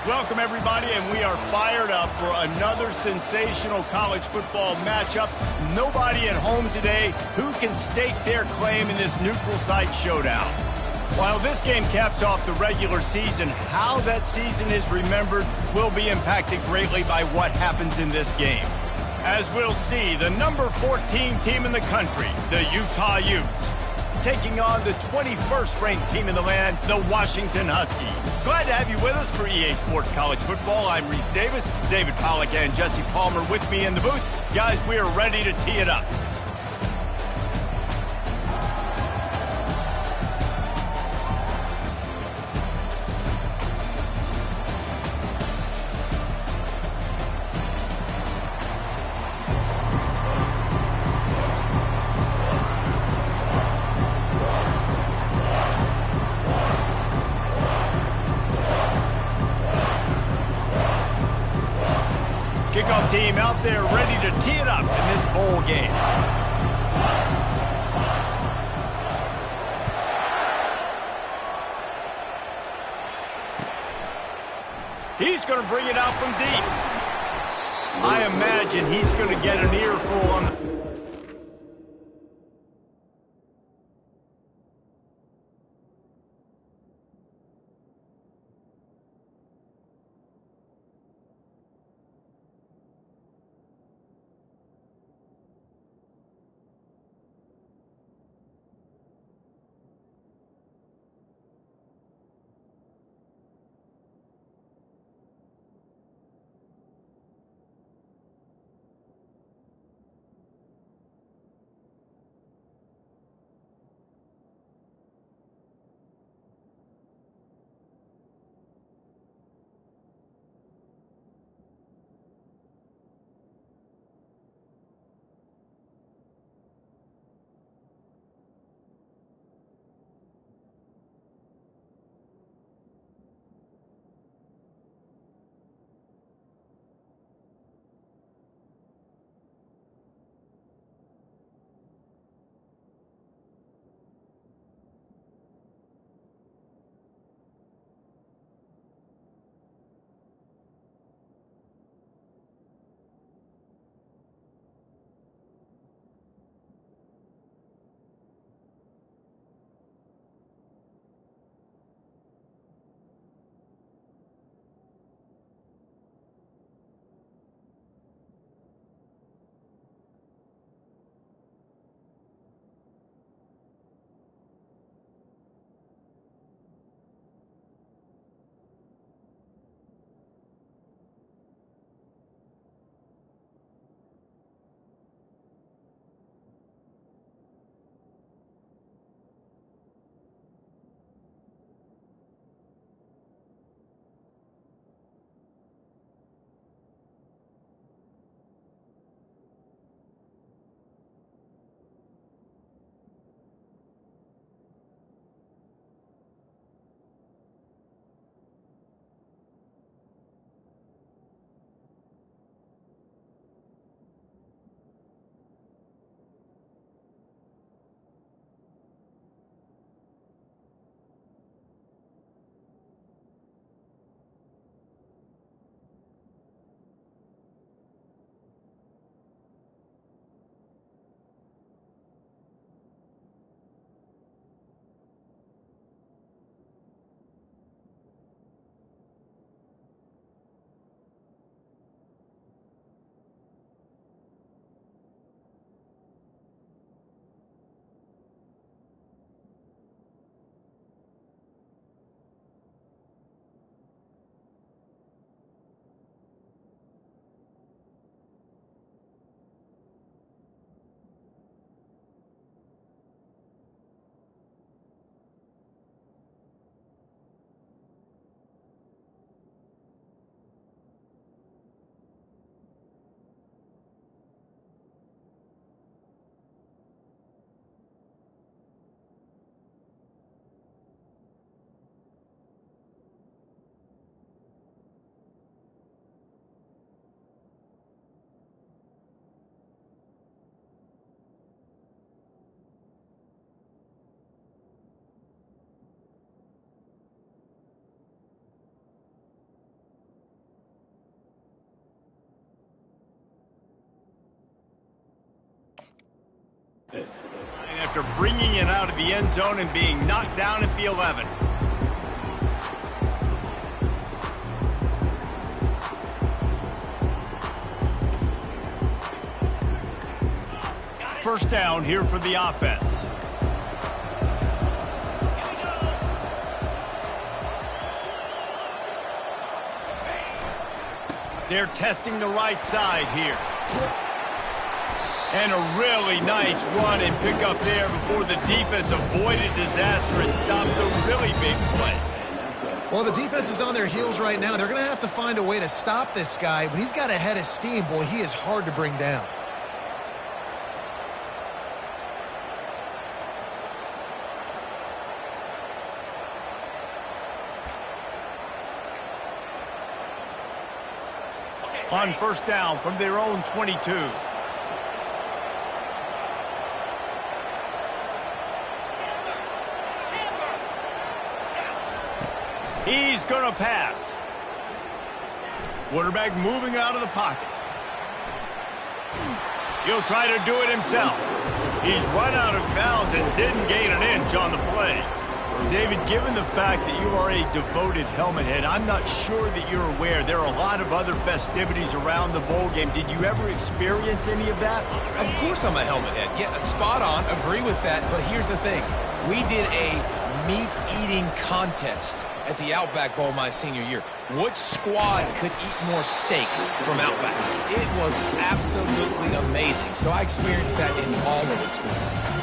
Welcome, everybody, and we are fired up for another sensational college football matchup. Nobody at home today who can stake their claim in this neutral site showdown. While this game caps off the regular season, how that season is remembered will be impacted greatly by what happens in this game. As we'll see, the number 14 team in the country, the Utah Utes, taking on the 21st ranked team in the land, the Washington Huskies. Glad to have you with us for EA Sports College Football. I'm Reese Davis, David Pollack and Jesse Palmer with me in the booth. Guys, we are ready to tee it up. Kickoff team out there ready to tee it up in this bowl game. He's going to bring it out from deep. I imagine he's going to get an earful on the... After bringing it out of the end zone and being knocked down at the 11. First down here for the offense. They're testing the right side here. And a really nice run and pick up there before the defense avoided disaster and stopped a really big play. Well, the defense is on their heels right now. They're going to have to find a way to stop this guy. When he's got a head of steam, boy, he is hard to bring down. On first down from their own 22. He's going to pass. Quarterback moving out of the pocket. He'll try to do it himself. He's run out of bounds and didn't gain an inch on the play. David, given the fact that you are a devoted helmet head, I'm not sure that you're aware there are a lot of other festivities around the bowl game. Did you ever experience any of that? Of course I'm a helmet head. Yeah, spot on. Agree with that. But here's the thing. We did a meat-eating contest at the Outback Bowl my senior year. Which squad could eat more steak from Outback? It was absolutely amazing. So I experienced that in all of its forms.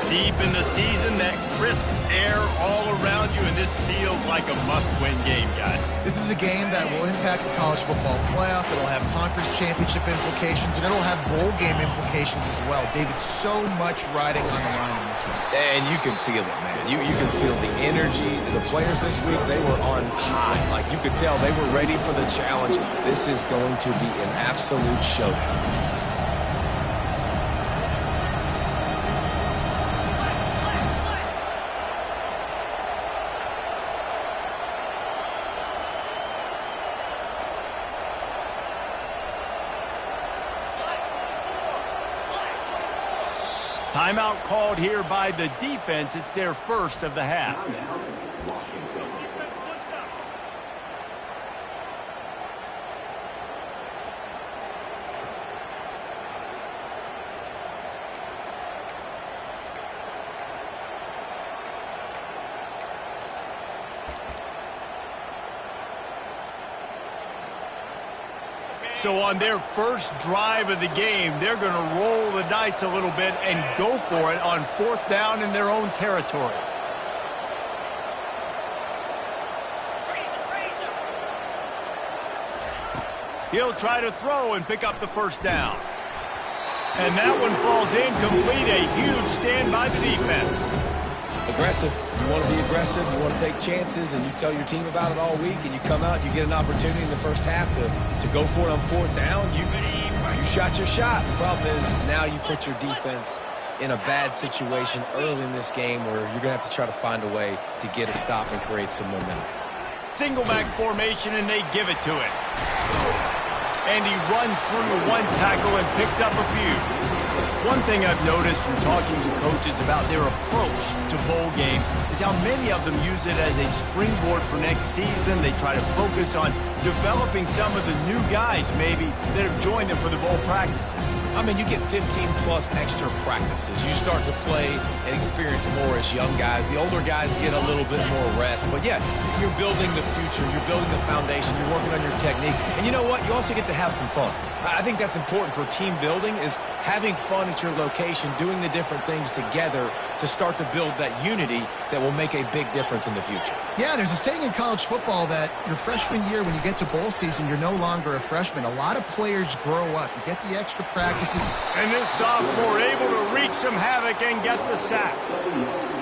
Deep in the season, that crisp air all around you, and this feels like a must-win game, guys. This is a game that will impact the college football playoff. It'll have conference championship implications, and it'll have bowl game implications as well. David, so much riding on the line in this one. And you can feel it, man. You can feel the energy. The players this week, they were on high. Like, you could tell they were ready for the challenge. This is going to be an absolute showdown. Timeout called here by the defense. It's their first of the half. So on their first drive of the game, they're going to roll the dice a little bit and go for it on fourth down in their own territory. He'll try to throw and pick up the first down. And that one falls incomplete. A huge stand by the defense. Aggressive. You want to be aggressive. You want to take chances, and you tell your team about it all week, and you come out and you get an opportunity in the first half to go for it on fourth down. You shot your shot. The problem is now you put your defense in a bad situation early in this game where you're going to have to try to find a way to get a stop and create some momentum. Single back formation, and they give it to him. And he runs through one tackle and picks up a few. One thing I've noticed from talking to coaches about their approach to bowl games is how many of them use it as a springboard for next season. They try to focus on developing some of the new guys, maybe, that have joined them for the bowl practices. I mean, you get 15-plus extra practices. You start to play and experience more as young guys. The older guys get a little bit more rest. But, yeah, you're building the future. You're building the foundation. You're working on your technique. And you know what? You also get to have some fun. I think that's important for team building is having fun at your location, doing the different things together to start to build that unity that will make a big difference in the future. Yeah, there's a saying in college football that your freshman year, when you get to bowl season, you're no longer a freshman. A lot of players grow up. You get the extra practices. And this sophomore able to wreak some havoc and get the sack.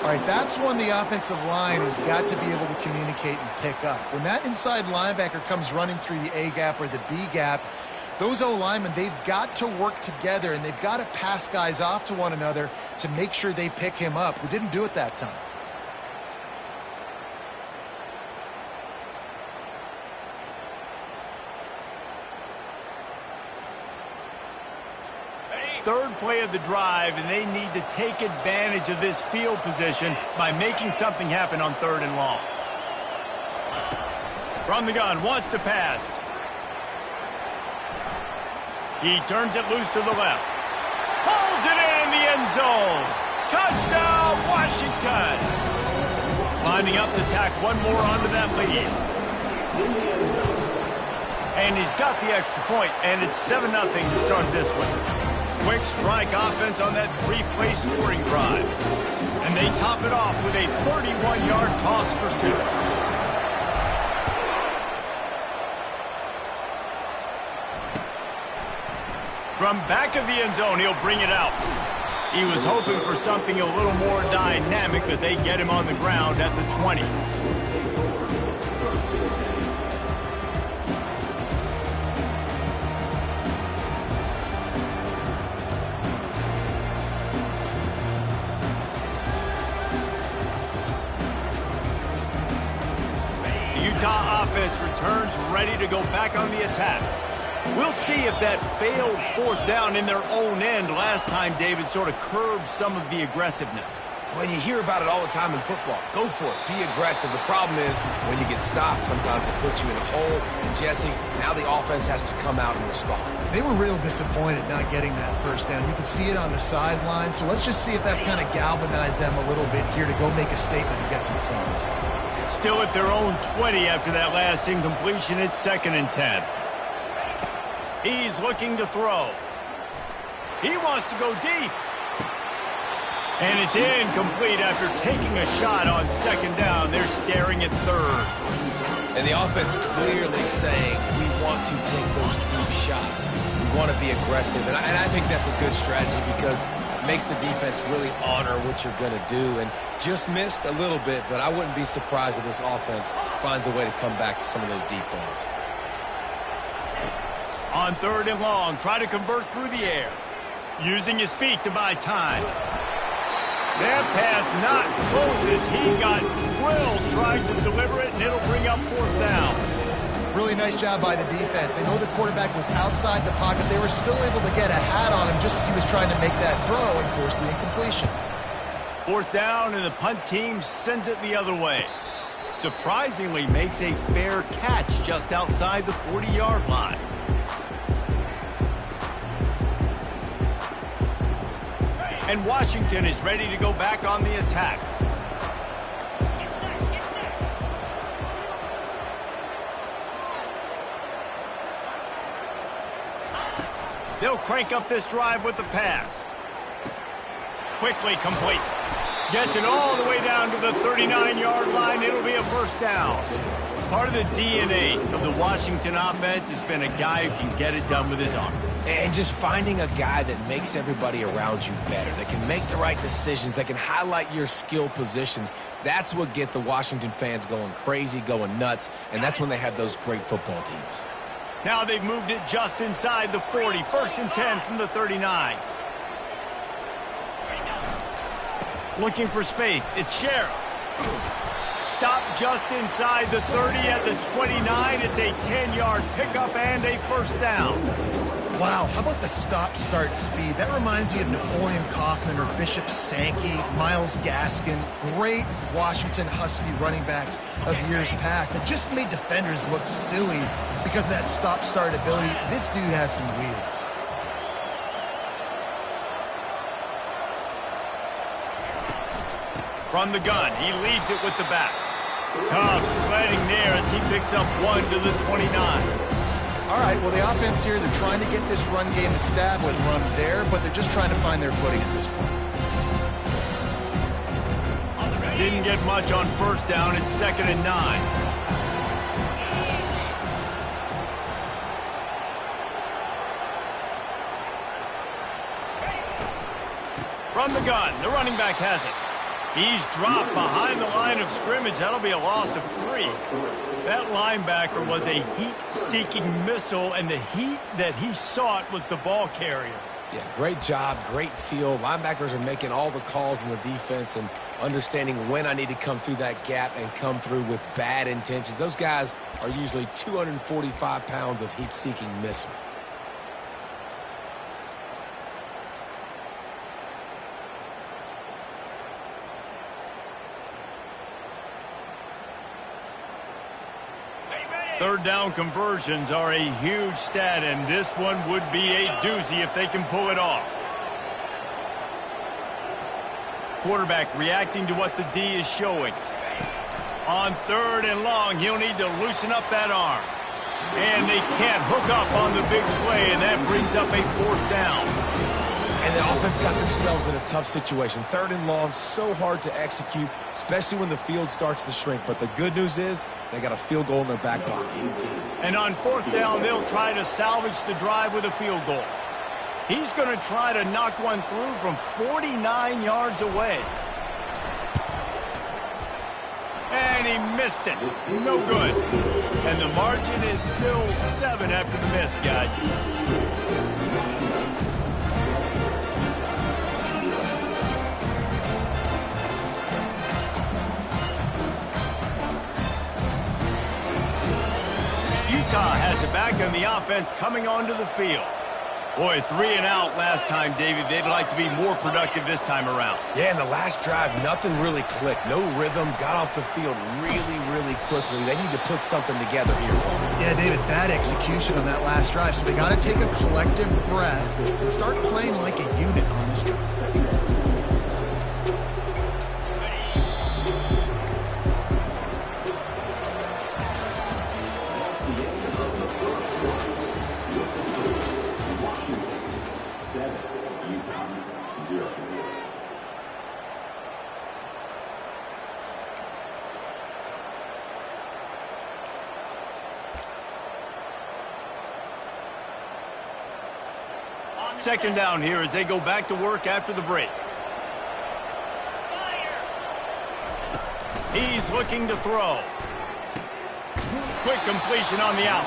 All right, that's when the offensive line has got to be able to communicate and pick up. When that inside linebacker comes running through the A gap or the B gap, those O-linemen, they've got to work together, and they've got to pass guys off to one another to make sure they pick him up. They didn't do it that time. play of the drive, and they need to take advantage of this field position by making something happen on 3rd and long. From the gun, wants to pass. He turns it loose to the left. Pulls it in the end zone. Touchdown, Washington. Lining up to tack one more onto that lead. And he's got the extra point, and it's 7-0 to start this one. Quick strike offense on that 3-play scoring drive. And they top it off with a 31-yard toss for 6. From back of the end zone, he'll bring it out. He was hoping for something a little more dynamic, but they get him on the ground at the 20. The Utah offense returns ready to go back on the attack. We'll see if that failed 4th down in their own end last time, David, sort of curbed some of the aggressiveness. Well, you hear about it all the time in football. Go for it. Be aggressive. The problem is when you get stopped, sometimes it puts you in a hole. And, Jesse, now the offense has to come out and respond. They were real disappointed not getting that 1st down. You can see it on the sideline. So let's just see if that's kind of galvanized them a little bit here to go make a statement and get some points. Still at their own 20 after that last incompletion. It's 2nd and 10. He's looking to throw. He wants to go deep. And it's incomplete after taking a shot on 2nd down. They're staring at 3rd. And the offense clearly saying, we want to take those deep shots. We want to be aggressive. And I think that's a good strategy because it makes the defense really honor what you're going to do. And just missed a little bit, but I wouldn't be surprised if this offense finds a way to come back to some of those deep balls. On 3rd and long, try to convert through the air. Using his feet to buy time. That pass not close as he got drilled trying to deliver it, and it'll bring up 4th down. Really nice job by the defense. They know the quarterback was outside the pocket. They were still able to get a hat on him just as he was trying to make that throw and force the incompletion. 4th down, and the punt team sends it the other way. Surprisingly makes a fair catch just outside the 40-yard line. And Washington is ready to go back on the attack. They'll crank up this drive with the pass. Quickly complete. Gets it all the way down to the 39-yard line. It'll be a 1st down. Part of the DNA of the Washington offense has been a guy who can get it done with his arm. And just finding a guy that makes everybody around you better, that can make the right decisions, that can highlight your skill positions. That's what gets the Washington fans going crazy, going nuts, and that's when they have those great football teams. Now they've moved it just inside the 40. 1st and 10 from the 39. Looking for space. It's Sheriff. Stop just inside the 30 at the 29. It's a 10-yard pickup and a 1st down. Wow, how about the stop-start speed? That reminds you of Napoleon Kaufman or Bishop Sankey, Myles Gaskin, great Washington Husky running backs of years past that just made defenders look silly because of that stop-start ability. This dude has some wheels. From the gun, he leaves it with the back. Tough sledding there as he picks up 1 to the 29. All right, well, the offense here, they're trying to get this run game established, run there, but they're just trying to find their footing at this point. Didn't get much on 1st down. It's 2nd and 9. From the gun, the running back has it. He's dropped behind the line of scrimmage. That'll be a loss of 3. That linebacker was a heat-seeking missile, and the heat that he sought was the ball carrier. Yeah, great job, great feel. Linebackers are making all the calls in the defense and understanding when I need to come through that gap and come through with bad intentions. Those guys are usually 245 pounds of heat-seeking missile. Third down conversions are a huge stat, and this one would be a doozy if they can pull it off. Quarterback reacting to what the D is showing. On 3rd and long, he'll need to loosen up that arm. And they can't hook up on the big play, and that brings up a 4th down. And the offense got themselves in a tough situation. 3rd and long, so hard to execute, especially when the field starts to shrink. But the good news is they got a field goal in their back pocket. And on 4th down, they'll try to salvage the drive with a field goal. He's going to try to knock one through from 49 yards away. And he missed it. No good. And the margin is still 7 after the miss, guys. Utah has it back on the offense coming onto the field. Boy, 3 and out last time, David. They'd like to be more productive this time around. Yeah, in the last drive, nothing really clicked. No rhythm, got off the field really quickly. They need to put something together here. Yeah, David, bad execution on that last drive. So they got to take a collective breath and start playing like a unit on this drive. Second down here as they go back to work after the break. He's looking to throw. Quick completion on the out.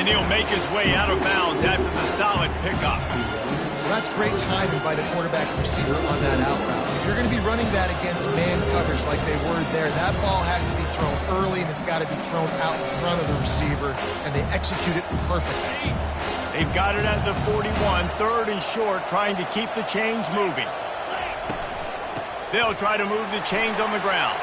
And he'll make his way out of bounds after the solid pickup. Well, that's great timing by the quarterback and receiver on that out route. If you're going to be running that against man coverage like they were there, that ball has to be thrown early and it's got to be thrown out in front of the receiver, and they execute it perfectly. They've got it at the 41, 3rd and short, trying to keep the chains moving. They'll try to move the chains on the ground.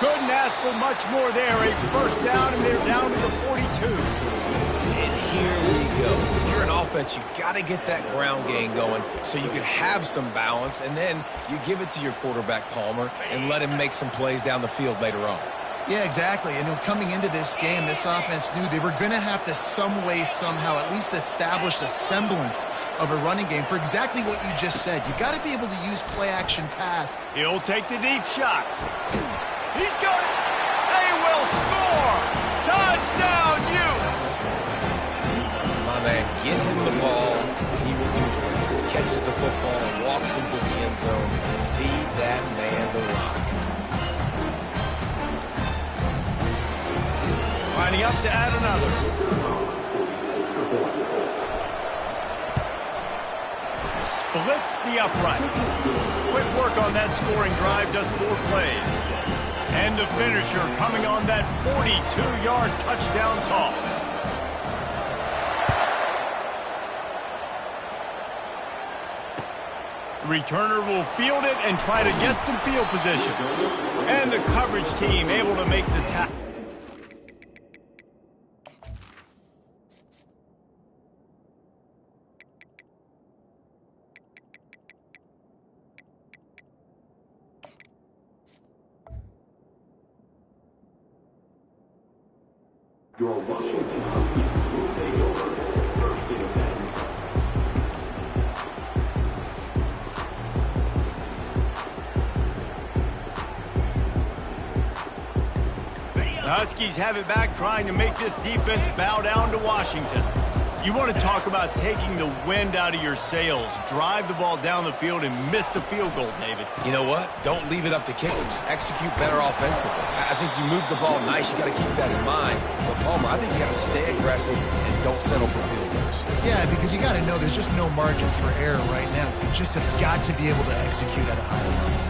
Couldn't ask for much more there. A 1st down, and they're down to the 42. And here we go. If you're an offense, you got to get that ground game going so you can have some balance, and then you give it to your quarterback, Palmer, and let him make some plays down the field later on. Yeah, exactly. And coming into this game, this offense knew they were going to have to some way, somehow, at least establish a semblance of a running game for exactly what you just said. You got to be able to use play-action pass. He'll take the deep shot. He's got it. They will score. Touchdown, Utes. My man, get him the ball. He will do the rest. Catches the football and walks into the end zone. Feed that man the rock. Lining up to add another. Splits the uprights. Quick work on that scoring drive, just 4 plays. And the finisher coming on that 42-yard touchdown toss. The returner will field it and try to get some field position. And the coverage team able to make the tackle. Your Washington Huskies will take over 1st and 10. The Huskies have it back, trying to make this defense bow down to Washington. You want to talk about taking the wind out of your sails. Drive the ball down the field and miss the field goal, David. You know what? Don't leave it up to kickers. Execute better offensively. I think you move the ball nice. You got to keep that in mind. But, Palmer, I think you got to stay aggressive and don't settle for field goals. Yeah, because you got to know there's just no margin for error right now. You just have got to be able to execute at a high level.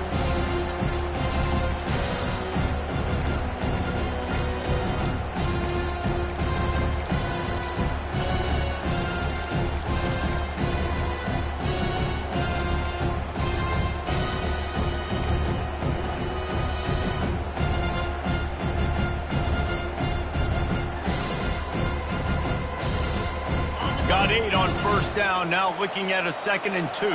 first down, now looking at a 2nd and 2.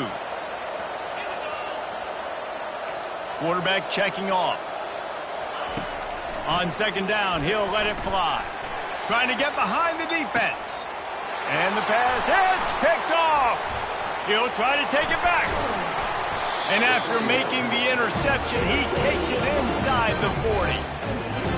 Quarterback checking off. On 2nd down, he'll let it fly. Trying to get behind the defense. And the pass hits, picked off. He'll try to take it back. And after making the interception, he takes it inside the 40.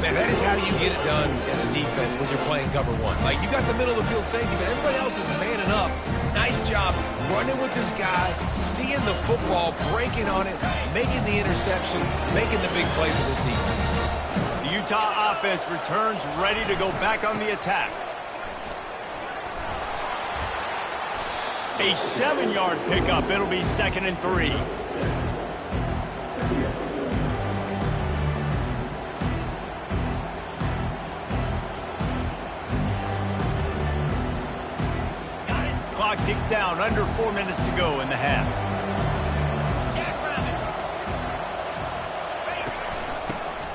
Man, that is how you get it done as a defense when you're playing cover one. Like, you got the middle of the field safety, but everybody else is manning up. Nice job running with this guy, seeing the football, breaking on it, making the interception, making the big play for this defense. The Utah offense returns ready to go back on the attack. A 7-yard pickup. It'll be 2nd and 3. Clock ticks down. Under 4 minutes to go in the half.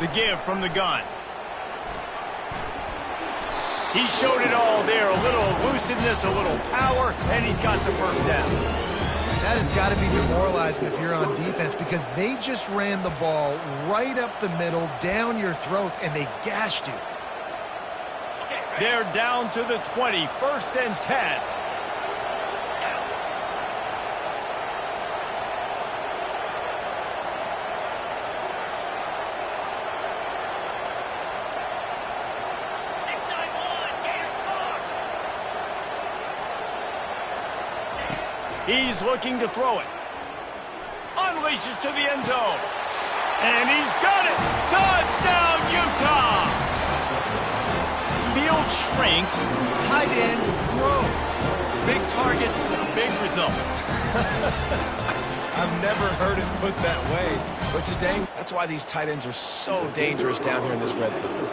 The give from the gun. He showed it all there. A little elusiveness, a little power, and he's got the first down. That has got to be demoralizing if you're on defense because they just ran the ball right up the middle, down your throats, and they gashed you. They're down to the 20, 1st and 10. He's looking to throw it. Unleashes to the end zone. And he's got it. Touchdown, Utah! Field shrinks. Tight end grows. Big targets, big results. I've never heard it put that way. But dang, that's why these tight ends are so dangerous down here in this red zone.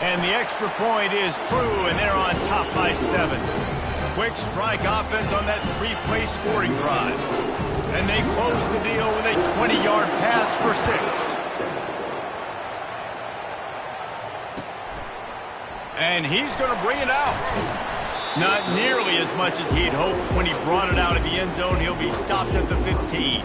And the extra point is true, and they're on top by 7. Quick strike offense on that 3-play scoring drive. And they close the deal with a 20-yard pass for 6. And he's going to bring it out. Not nearly as much as he'd hoped when he brought it out of the end zone. He'll be stopped at the 15.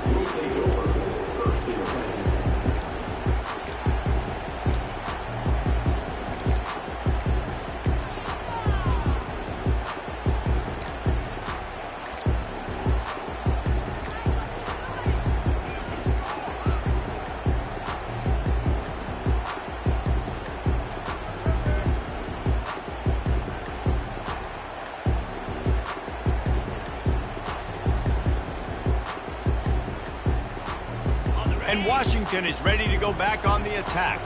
And Washington is ready to go back on the attack.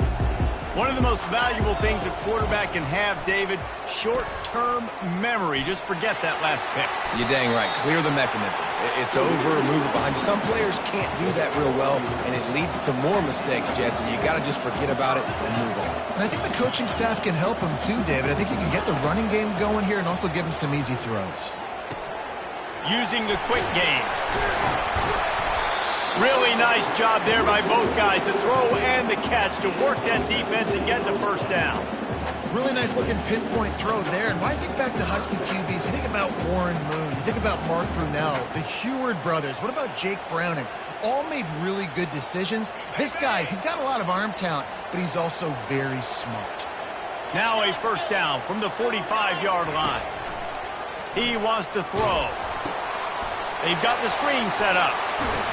One of the most valuable things a quarterback can have, David, short-term memory. Just forget that last pick. You're dang right. Clear the mechanism. It's over, move it behind you. Some players can't do that real well, and it leads to more mistakes, Jesse. You got to just forget about it and move on. And I think the coaching staff can help him too, David. I think you can get the running game going here and also give him some easy throws. Using the quick game. Really nice job there by both guys to throw and the catch to work that defense and get the first down. Really nice looking pinpoint throw there. And when I think back to Husky QBs, you think about Warren Moon, you think about Mark Brunell, the Heward brothers. What about Jake Browning? All made really good decisions. This guy, he's got a lot of arm talent, but he's also very smart. Now a first down from the 45-yard line. He wants to throw. They've got the screen set up.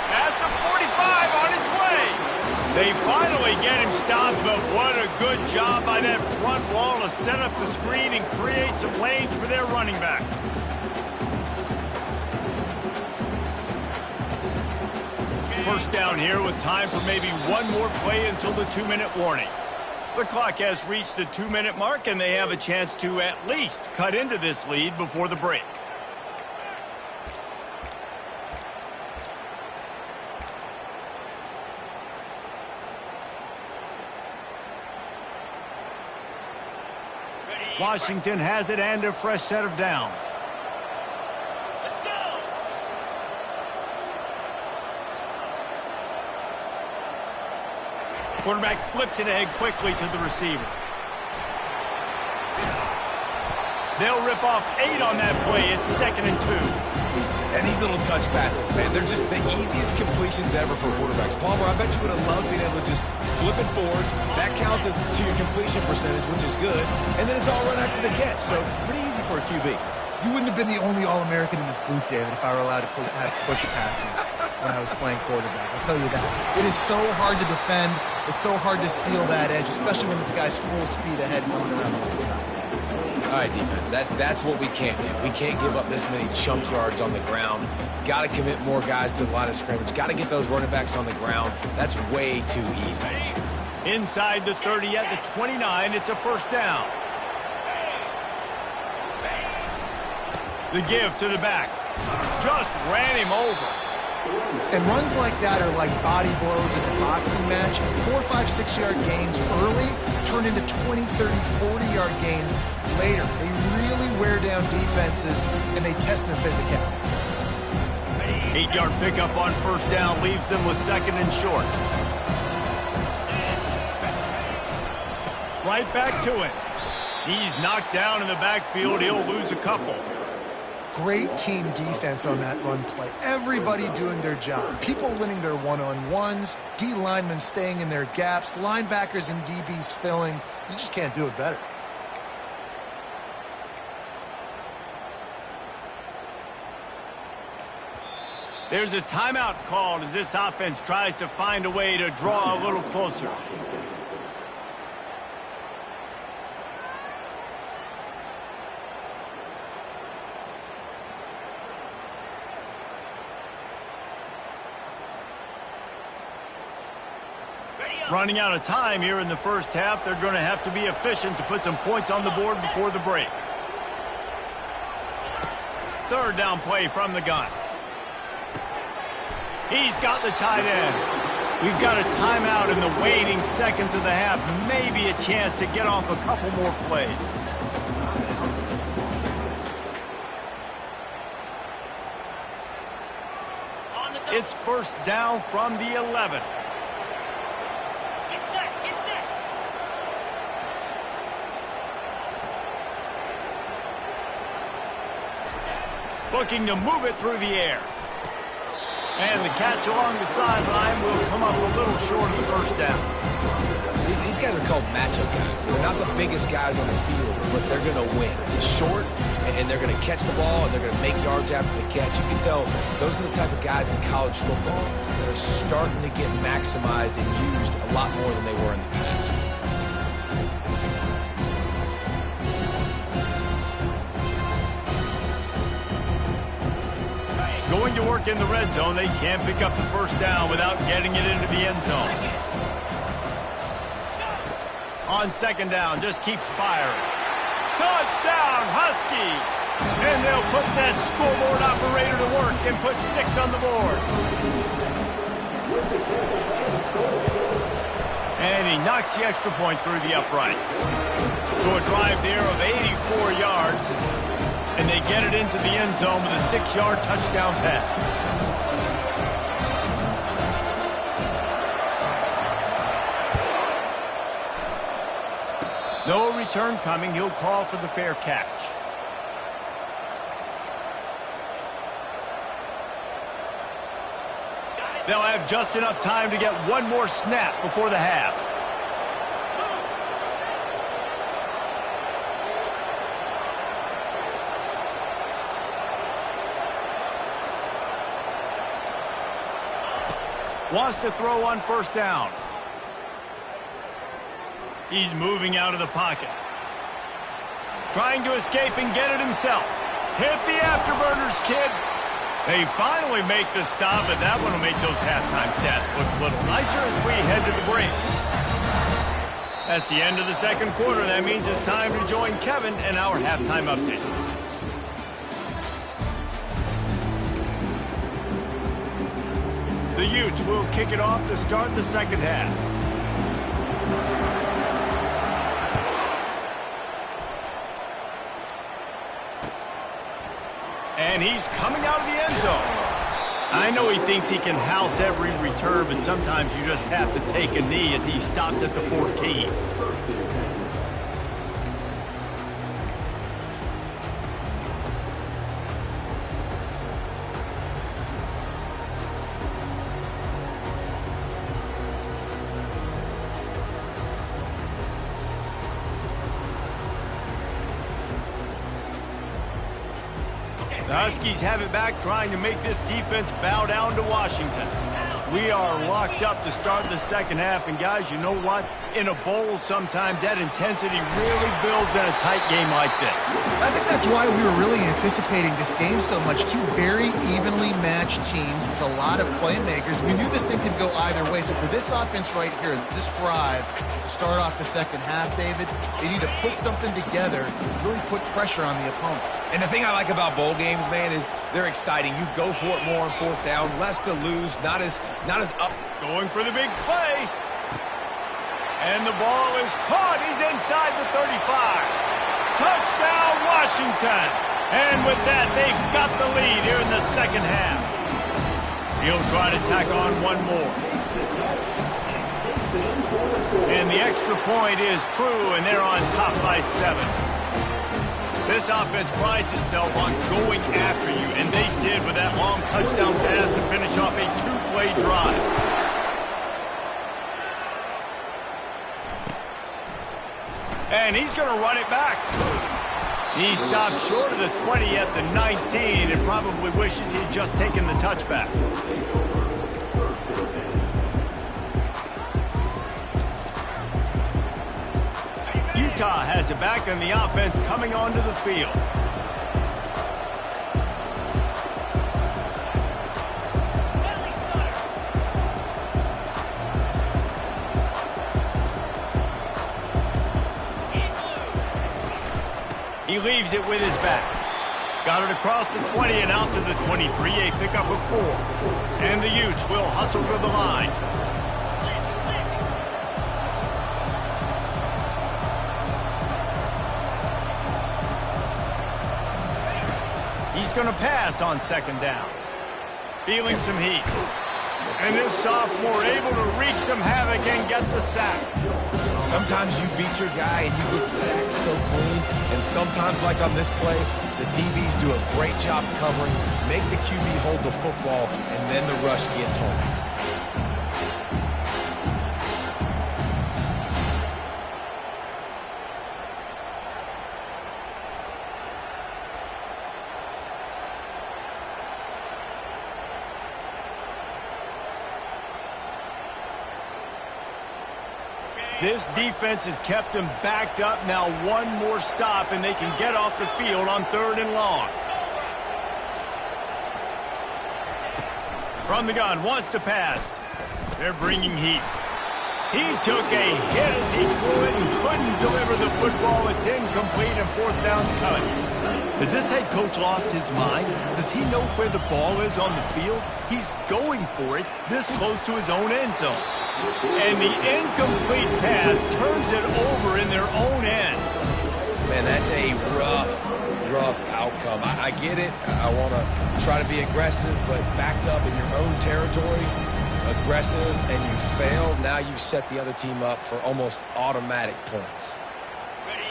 At the 45 on its way. They finally get him stopped, but what a good job by that front wall to set up the screen and create some lanes for their running back. First down here with time for maybe one more play until the 2-minute warning. The clock has reached the 2-minute mark, and they have a chance to at least cut into this lead before the break. Washington has it and a fresh set of downs. Let's go. Quarterback flips it ahead quickly to the receiver. They'll rip off 8 on that play. It's 2nd and 2. And these little touch passes, man, they're just the easiest completions ever for quarterbacks. Palmer, I bet you would have loved being able to just flip it forward. That counts as to your completion percentage, which is good. And then it's all run after the catch, so pretty easy for a QB. You wouldn't have been the only All-American in this booth, David, if I were allowed to have push passes when I was playing quarterback. I'll tell you that. It is so hard to defend. It's so hard to seal that edge, especially when this guy's full speed ahead coming around the outside. All right, defense, that's what we can't do. We can't give up this many chunk yards on the ground. Got to commit more guys to the line of scrimmage. Got to get those running backs on the ground. That's way too easy. Inside the 30 at the 29, it's a 1st down. The give to the back. Just ran him over. And runs like that are like body blows in a boxing match. 4, 5, 6-yard gains early turn into 20, 30, 40-yard gains later. They really wear down defenses, and they test their physicality. 8-yard pickup on 1st down leaves them with 2nd and short. Right back to it. He's knocked down in the backfield. He'll lose a couple. Great team defense on that run play. Everybody doing their job. People winning their one-on-ones, D linemen staying in their gaps, linebackers and DBs filling. You just can't do it better. There's a timeout called as this offense tries to find a way to draw a little closer. Running out of time here in the 1st half. They're going to have to be efficient to put some points on the board before the break. 3rd down play from the gun. He's got the tight end. We've got a timeout in the waning seconds of the half. Maybe a chance to get off a couple more plays. It's 1st down from the 11. Looking to move it through the air. And the catch along the sideline will come up a little short of the 1st down. These guys are called matchup guys. They're not the biggest guys on the field, but they're going to win. Short, and they're going to catch the ball, and they're going to make yards after the catch. You can tell those are the type of guys in college football that are starting to get maximized and used a lot more than they were in the past. Going to work in the red zone. They can't pick up the 1st down without getting it into the end zone. On 2nd down, just keeps firing. Touchdown, Huskies! And they'll put that scoreboard operator to work and put 6 on the board. And he knocks the extra point through the uprights. So a drive there of 84 yards. And they get it into the end zone with a 6-yard touchdown pass. No return coming. He'll call for the fair catch. They'll have just enough time to get one more snap before the half. Wants to throw on 1st down. He's moving out of the pocket. Trying to escape and get it himself. Hit the afterburners, kid. They finally make the stop, and that one will make those halftime stats look a little nicer as we head to the break. That's the end of the 2nd quarter. That means it's time to join Kevin and our halftime update. The Utes will kick it off to start the 2nd half. And he's coming out of the end zone. I know he thinks he can house every return, but sometimes you just have to take a knee as he stopped at the 14. Huskies have it back, trying to make this defense bow down to Washington. We are locked up to start the second half, and guys, you know what? In a bowl, sometimes that intensity really builds in a tight game like this. I think that's why we were really anticipating this game so much. Two very evenly matched teams with a lot of playmakers. We knew this thing could go either way. So for this offense right here, this drive, to start off the second half, David, they need to put something together, really put pressure on the opponent. And the thing I like about bowl games, man, is they're exciting. You go for it more on fourth down, less to lose, not as up. Going for the big play. And the ball is caught. He's inside the 35. Touchdown, Washington. And with that, they've got the lead here in the second half. He'll try to tack on one more. And the extra point is true, and they're on top by 7. This offense prides itself on going after you, and they did with that long touchdown pass to finish off a 2-play drive. And he's going to run it back. He stopped short of the 20 at the 19 and probably wishes he'd just taken the touchback. Utah has it back, and the offense coming onto the field. He leaves it with his back. Got it across the 20 and out to the 23, a pickup of 4. And the Utes will hustle to the line. He's going to pass on second down. Feeling some heat. And this sophomore able to wreak some havoc and get the sack. Sometimes you beat your guy and you get sacked so clean. And sometimes, like on this play, the DBs do a great job covering, make the QB hold the football, and then the rush gets home. This defense has kept them backed up. Now one more stop, and they can get off the field on 3rd and long. From the gun, wants to pass. They're bringing heat. He took a hit as he threw it and couldn't deliver the football. It's incomplete, and 4th down's coming. Has this head coach lost his mind? Does he know where the ball is on the field? He's going for it this close to his own end zone. And the incomplete pass turns it over in their own end. Man, that's a rough outcome. I get it. I want to try to be aggressive, but backed up in your own territory, aggressive, and you fail. Now you set the other team up for almost automatic points.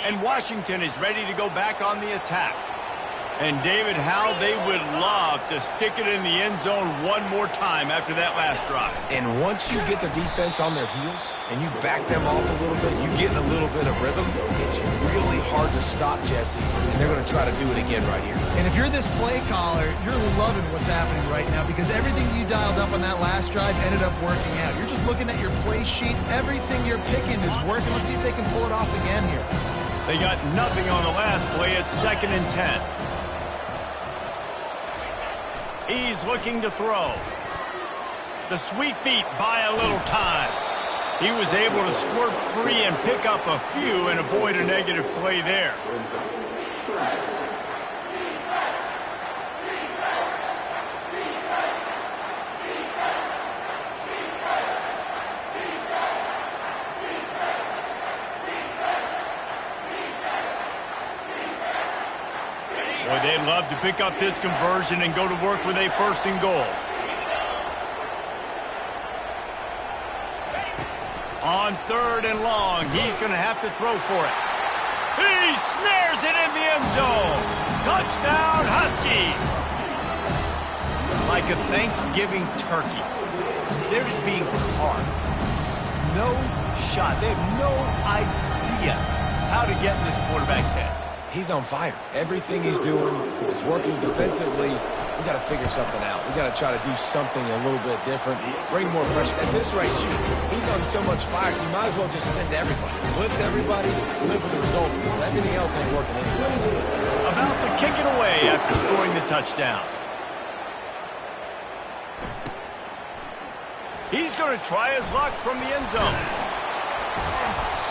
And Washington is ready to go back on the attack. And David, how they would love to stick it in the end zone one more time after that last drive. And once you get the defense on their heels and you back them off a little bit, you get in a little bit of rhythm, it's really hard to stop, Jesse, and they're going to try to do it again right here. And if you're this play caller, you're loving what's happening right now because everything you dialed up on that last drive ended up working out. You're just looking at your play sheet. Everything you're picking is working. Let's see if they can pull it off again here. They got nothing on the last play. It's 2nd and 10. He's looking to throw. The sweet feet buy a little time. He was able to squirt free and pick up a few and avoid a negative play there. Boy, they'd love to pick up this conversion and go to work with a 1st and goal. On 3rd and long, he's going to have to throw for it. He snares it in the end zone. Touchdown, Huskies. Like a Thanksgiving turkey. They're just being carved. No shot. They have no idea how to get in this quarterback's head. he's on fire. Everything he's doing is working defensively. We got to figure something out. We got to try to do something a little bit different, bring more pressure. At this rate, shoot, he's on so much fire, you might as well just send everybody. Blitz everybody, live with the results, because everything else ain't working anyway. About to kick it away after scoring the touchdown. He's going to try his luck from the end zone.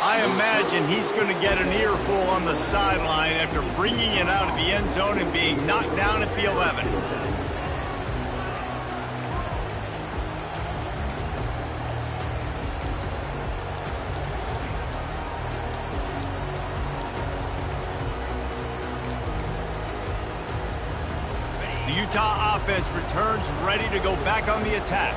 I imagine he's going to get an earful on the sideline after bringing it out of the end zone and being knocked down at the 11. The Utah offense returns ready to go back on the attack.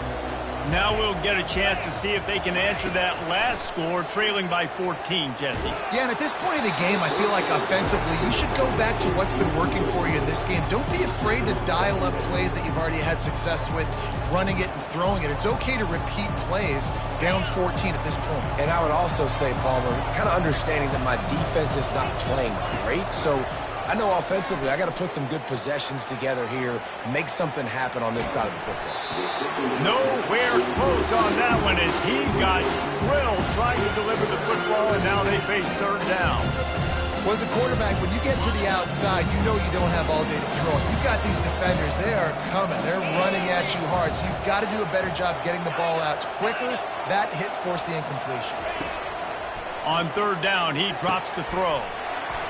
Now we'll get a chance to see if they can answer that last score, trailing by 14, Jesse. Yeah, and at this point in the game, I feel like offensively, you should go back to what's been working for you in this game. Don't be afraid to dial up plays that you've already had success with, running it and throwing it. It's okay to repeat plays down 14 at this point. And I would also say, Palmer, kind of understanding that my defense is not playing great, so I know offensively I got to put some good possessions together here, make something happen on this side of the football. Nowhere close on that one as he got drilled trying to deliver the football, and now they face third down. Well, as a quarterback, when you get to the outside, you know you don't have all day to throw. You've got these defenders. They are coming. They're running at you hard, so you've got to do a better job getting the ball out quicker. That hit forced the incompletion. On third down, he drops to throw.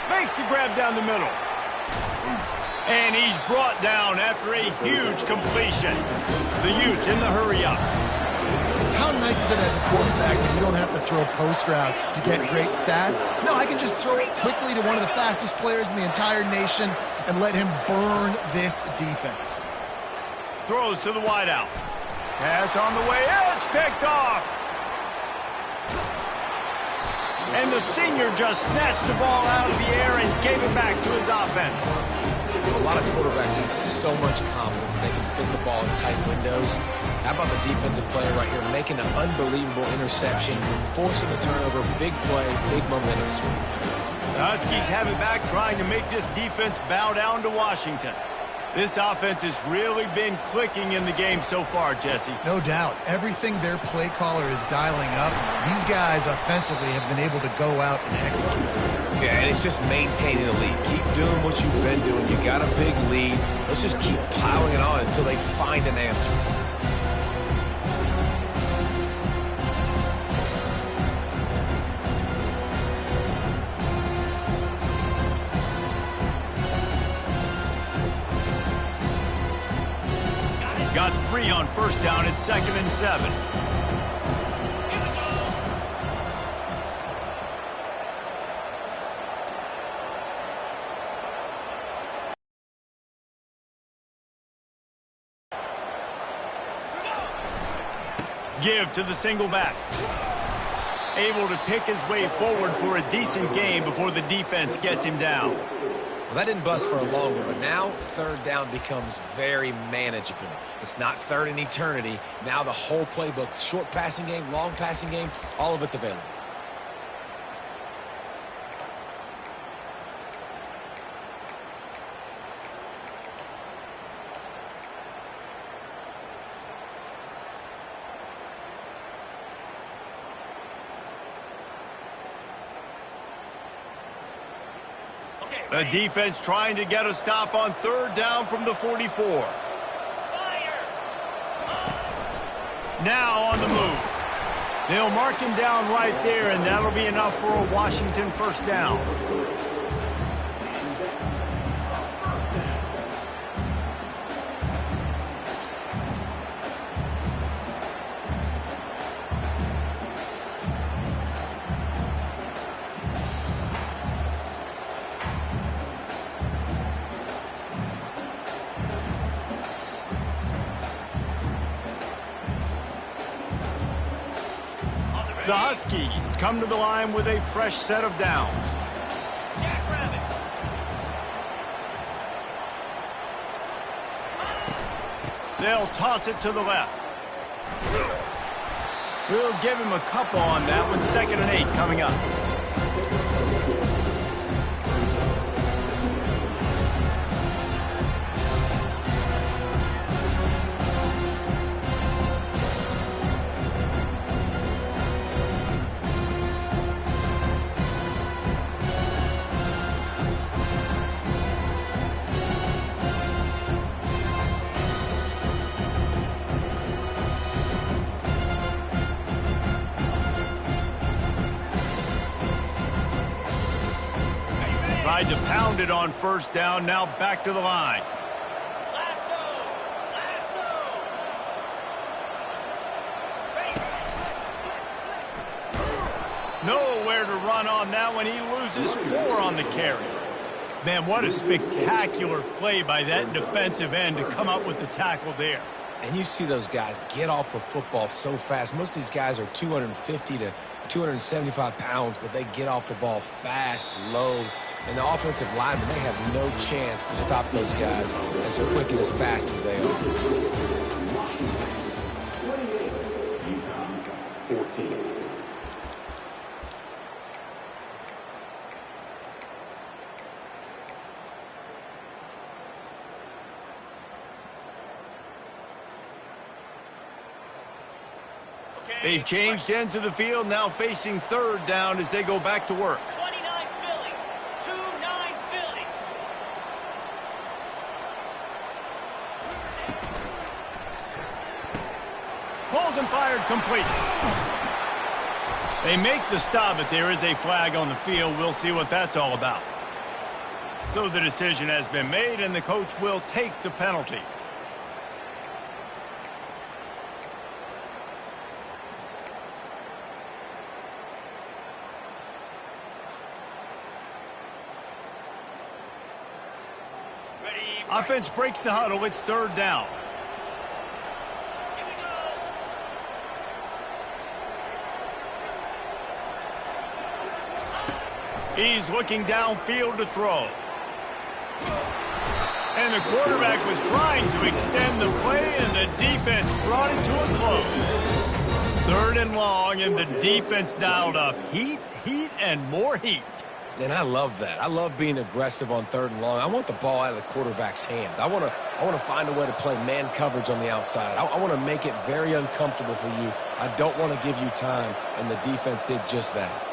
Makes the grab down the middle. And he's brought down after a huge completion. The Utes in the hurry up. How nice is it as a quarterback that you don't have to throw post routes to get great stats? No, I can just throw it quickly to one of the fastest players in the entire nation and let him burn this defense. Throws to the wideout. Pass on the way. It's picked off. And the senior just snatched the ball out of the air and gave it back to his offense. A lot of quarterbacks have so much confidence that they can fit the ball in tight windows. How about the defensive player right here making an unbelievable interception, forcing the turnover, big play, big momentum swing. The Huskies have it back, trying to make this defense bow down to Washington. This offense has really been clicking in the game so far, Jesse. No doubt. Everything their play caller is dialing up, these guys offensively have been able to go out and execute. Yeah, and it's just maintaining the lead. Keep doing what you've been doing. You got a big lead. Let's just keep piling it on until they find an answer. Got 3 on first down at 2nd and 7. Give to the single back. Able to pick his way forward for a decent gain before the defense gets him down. Well, that didn't bust for a long one, but now third down becomes very manageable. It's not third in eternity. Now the whole playbook, short passing game, long passing game, all of it's available. The defense trying to get a stop on third down from the 44. Now on the move. They'll mark him down right there, and that'll be enough for a Washington first down. The Huskies come to the line with a fresh set of downs. They'll toss it to the left. We'll give him a couple on that one. 2nd and 8 coming up. Tried to pound it on first down, now back to the line. Nowhere to run on that one. He loses 4 on the carry. Man, what a spectacular play by that defensive end to come up with the tackle there. And you see those guys get off the football so fast. Most of these guys are 250 to 275 pounds, but they get off the ball fast, low. And the offensive linemen, they have no chance to stop those guys as quick and as fast as they are. 28, Utah 14. They've changed ends of the field, now facing third down as they go back to work. 29 Philly. 2-9 Philly. Pulls and fired complete. They make the stop, but there is a flag on the field. We'll see what that's all about. So the decision has been made, and the coach will take the penalty. Offense breaks the huddle. It's third down. Here we go. He's looking downfield to throw. And the quarterback was trying to extend the play, and the defense brought it to a close. Third and long, and the defense dialed up. Heat, and more heat. And I love that. I love being aggressive on third and long. I want the ball out of the quarterback's hands. I want to find a way to play man coverage on the outside. I want to make it very uncomfortable for you. I don't want to give you time, and the defense did just that.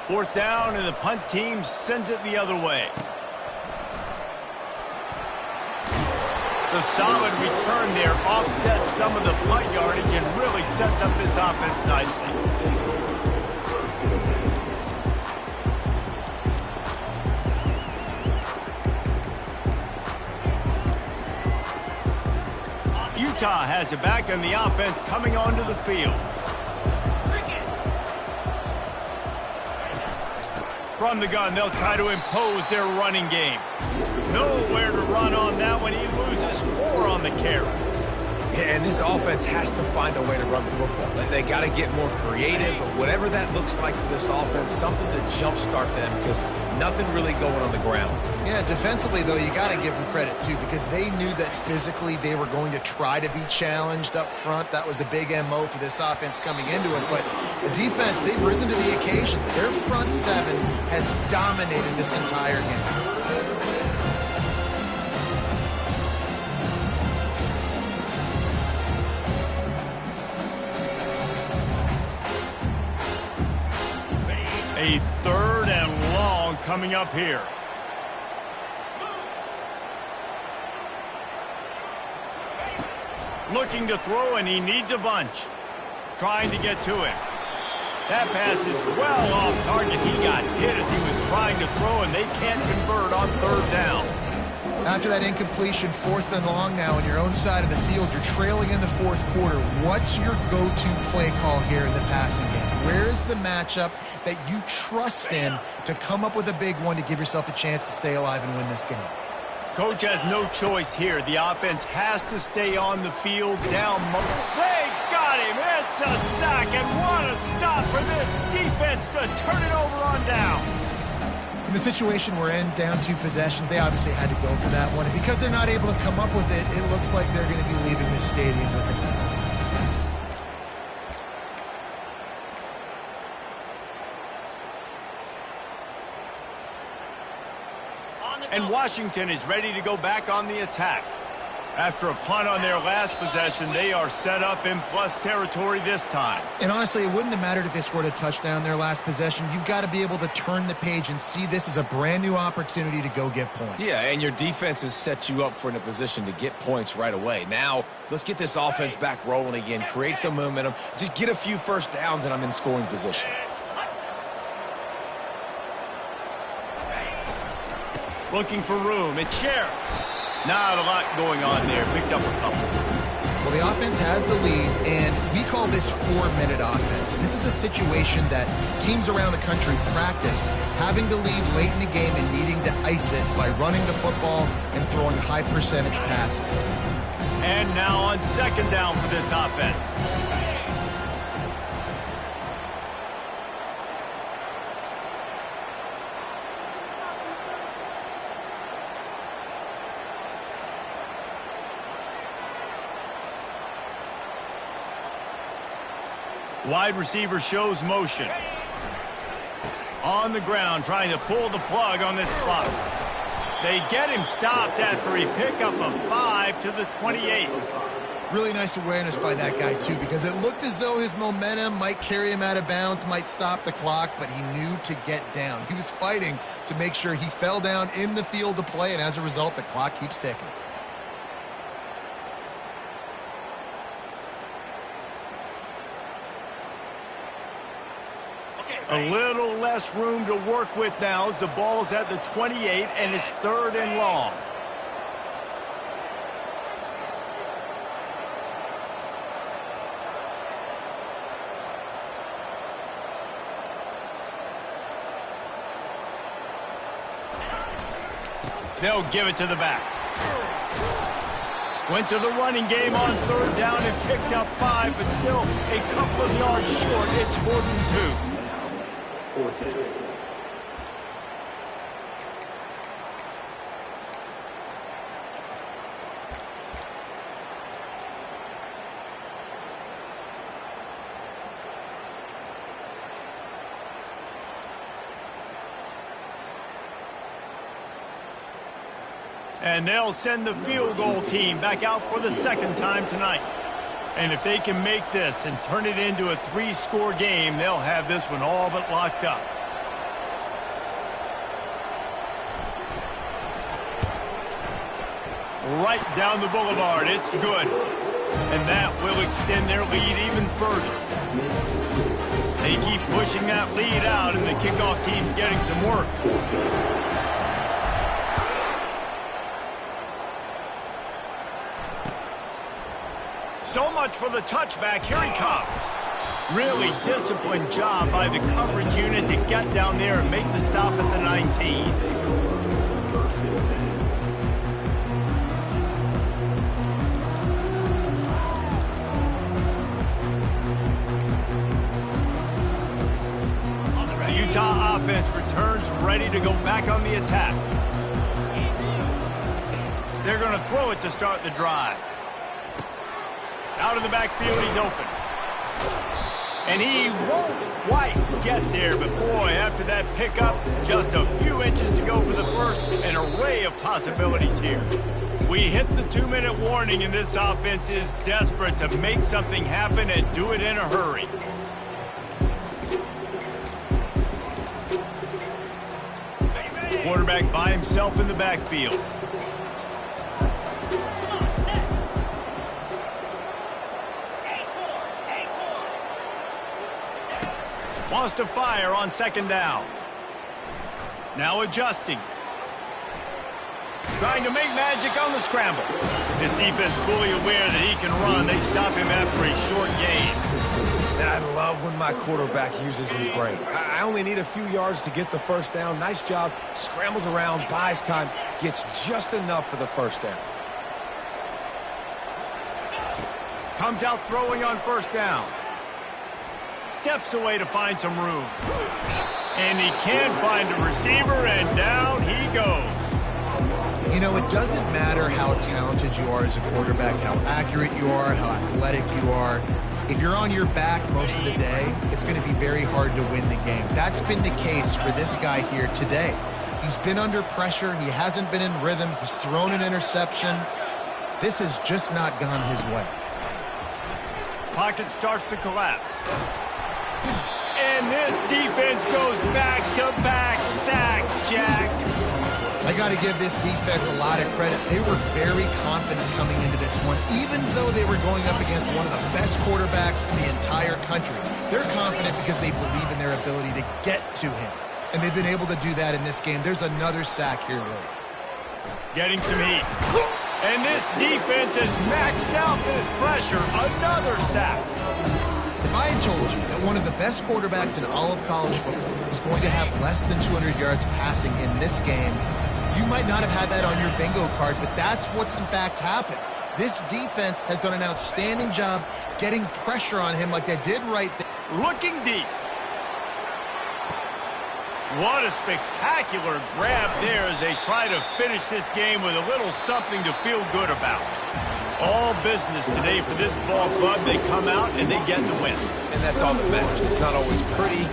Fourth down, and the punt team sends it the other way. The solid return there offsets some of the punt yardage and really sets up this offense nicely. Utah has it back, and the offense coming onto the field. From the gun, they'll try to impose their running game. Nowhere to run on that one. He loses 4 on the carry. Yeah, and this offense has to find a way to run the football. They got to get more creative, whatever that looks like for this offense, something to jumpstart them because nothing really going on the ground. Yeah, defensively, though, you got to give them credit, too, because they knew that physically they were going to try to be challenged up front. That was a big MO for this offense coming into it. But the defense, they've risen to the occasion. Their front seven has dominated this entire game. A third and long coming up here. Looking to throw, and he needs a bunch. Trying to get to it. That pass is well off target. He got hit as he was trying to throw, and they can't convert on third down. After that incompletion, fourth and long now on your own side of the field, you're trailing in the fourth quarter. What's your go-to play call here in the passing game? Where is the matchup that you trust in to come up with a big one to give yourself a chance to stay alive and win this game? Coach has no choice here. The offense has to stay on the field down. They got him. It's a sack, and what a stop for this defense to turn it over on down. In the situation we're in, down 2 possessions, they obviously had to go for that one. And because they're not able to come up with it, it looks like they're going to be leaving this stadium with a win. And Washington is ready to go back on the attack. After a punt on their last possession, they are set up in plus territory this time. And honestly, it wouldn't have mattered if they scored a touchdown their last possession. You've got to be able to turn the page and see this as a brand new opportunity to go get points. Yeah, and your defense has set you up for in a position to get points right away. Now, let's get this offense back rolling again, create some momentum, just get a few first downs, and I'm in scoring position. Looking for room. It's Sheriff. Not a lot going on there. Picked up a couple. Well, the offense has the lead, and we call this 4-minute offense. This is a situation that teams around the country practice, having to lead late in the game and needing to ice it by running the football and throwing high-percentage passes. And now on second down for this offense. Wide receiver shows motion. On the ground, trying to pull the plug on this clock. They get him stopped after he picked up a 5 to the 28. Really nice awareness by that guy, too, because it looked as though his momentum might carry him out of bounds, might stop the clock, but he knew to get down. He was fighting to make sure he fell down in the field to play, and as a result, the clock keeps ticking. A little less room to work with now as the ball's at the 28 and it's 3rd and long. They'll give it to the back. Went to the running game on 3rd down and picked up 5, but still a couple of yards short. It's 4th and 2. And they'll send the field goal team back out for the 2nd time tonight. And if they can make this and turn it into a 3-score game, they'll have this one all but locked up. Right down the boulevard. It's good. And that will extend their lead even further. They keep pushing that lead out, and the kickoff team's getting some work. So much for the touchback. Here he comes. Really disciplined job by the coverage unit to get down there and make the stop at the 19. The Utah offense returns ready to go back on the attack. They're going to throw it to start the drive. Out of the backfield, he's open. And he won't quite get there, but boy, after that pickup, just a few inches to go for the first. An array of possibilities here. We hit the 2-minute warning, and this offense is desperate to make something happen and do it in a hurry. Quarterback by himself in the backfield. Wants to fire on 2nd down. Now adjusting. Trying to make magic on the scramble. His defense fully aware that he can run. They stop him after a short gain. And I love when my quarterback uses his brain. I only need a few yards to get the first down. Nice job. Scrambles around, buys time, gets just enough for the first down. Comes out throwing on 1st down. Steps away to find some room. And he can find a receiver, and down he goes. You know, it doesn't matter how talented you are as a quarterback, how accurate you are, how athletic you are. If you're on your back most of the day, it's going to be very hard to win the game. That's been the case for this guy here today. He's been under pressure. He hasn't been in rhythm. He's thrown an interception. This has just not gone his way. Pocket starts to collapse. And this defense goes back-to-back sack, Jack. I got to give this defense a lot of credit. They were very confident coming into this one, even though they were going up against one of the best quarterbacks in the entire country. They're confident because they believe in their ability to get to him. And they've been able to do that in this game. There's another sack here late. Getting some heat. And this defense has maxed out this pressure. Another sack. If I had told you that one of the best quarterbacks in all of college football was going to have less than 200 yards passing in this game, you might not have had that on your bingo card, but that's what's in fact happened. This defense has done an outstanding job getting pressure on him like they did right there. Looking deep. What a spectacular grab there as they try to finish this game with a little something to feel good about. All business today for this ball club. They come out and they get the win. And that's all that matters. It's not always pretty.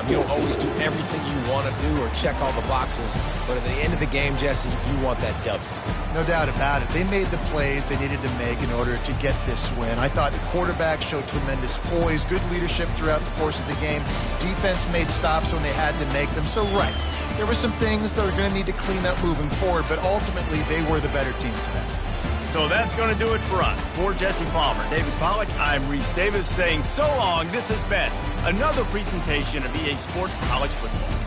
You don't always do everything you want to do or check all the boxes. But at the end of the game, Jesse, you want that W. No doubt about it. They made the plays they needed to make in order to get this win. I thought the quarterback showed tremendous poise, good leadership throughout the course of the game. Defense made stops when they had to make them. So, right, there were some things that are going to need to clean up moving forward, but ultimately they were the better team today. So that's going to do it for us. For Jesse Palmer, David Pollack, I'm Reese Davis saying so long. This has been another presentation of EA Sports College Football.